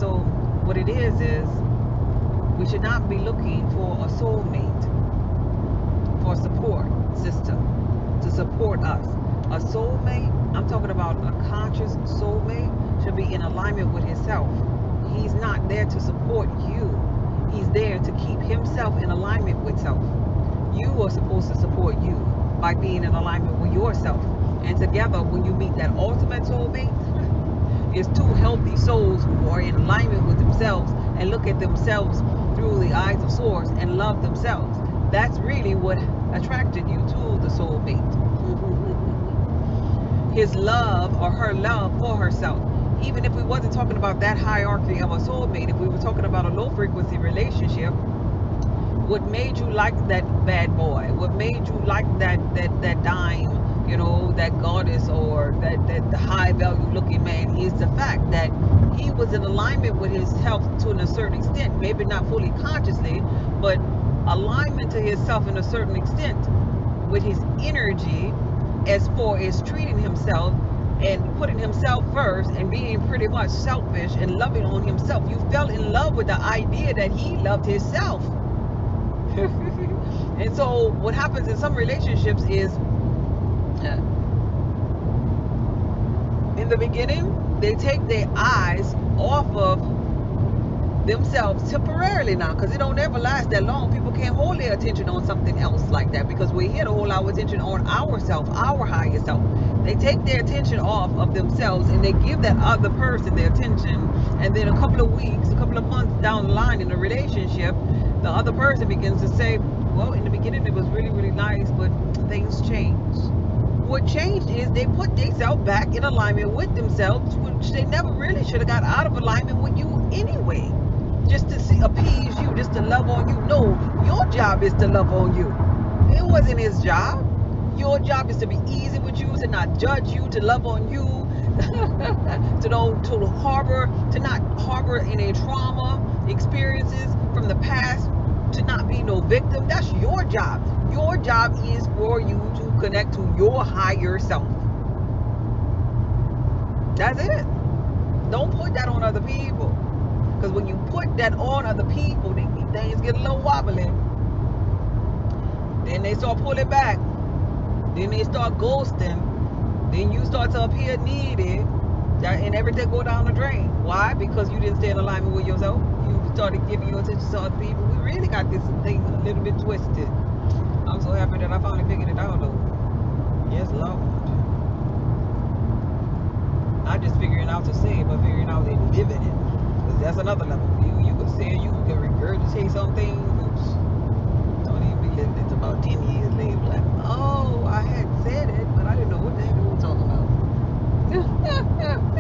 So what it is we should not be looking for a soulmate, for a support system to support us. A soulmate, I'm talking about a conscious soulmate, should be in alignment with himself. He's not there to support you. He's there to keep himself in alignment with self. You are supposed to support you by being in alignment with yourself. And together, when you meet that ultimate soulmate, it's two healthy souls who are in alignment with themselves and look at themselves through the eyes of source and love themselves. That's really what attracted you to the soulmate. His love or her love for herself. Even if we wasn't talking about that hierarchy of a soulmate, if we were talking about a low frequency relationship, what made you like that bad boy? What made you like that dime, that goddess, or that high value looking man, is the fact that he was in alignment with his health to a certain extent, maybe not fully consciously, but alignment to himself in a certain extent with his energy, as far as treating himself and putting himself first and being pretty much selfish and loving on himself. You fell in love with the idea that he loved himself. And so what happens in some relationships is, in the beginning, they take their eyes off of themselves temporarily now, because it don't ever last that long. People can't hold their attention on something else like that, because we're here to hold our attention on ourselves, our higher self. They take their attention off of themselves and they give that other person their attention, and then a couple of weeks, a couple of months down the line in the relationship, the other person begins to say, well, in the beginning it was really, really nice, but things changed. What changed is they put themselves back in alignment with themselves, which they never really should have got out of alignment with you anyway. Just to appease you, just to love on you. No, your job is to love on you. It wasn't his job. Your job is to be easy with you, to not judge you, to love on you, to not harbor any trauma experiences from the past, to not be no victim. That's your job. Your job is for you to connect to your higher self. That's it. Don't put that on other people. Because when you put that on other people, things get a little wobbly. Then they start pulling back. Then they start ghosting. Then you start to appear needy. And everything go down the drain. Why? Because you didn't stay in alignment with yourself. You started giving your attention to other people. We really got this thing a little bit twisted. I'm so happy that I finally figured it out, though. Yes, Lord. Not just figuring out to say it, but figuring out and living it. Because that's another level. You can say, you can regurgitate something. Don't even be living it about 10 years later. Like, oh, I had said it, but I didn't know what the heck we were talking about.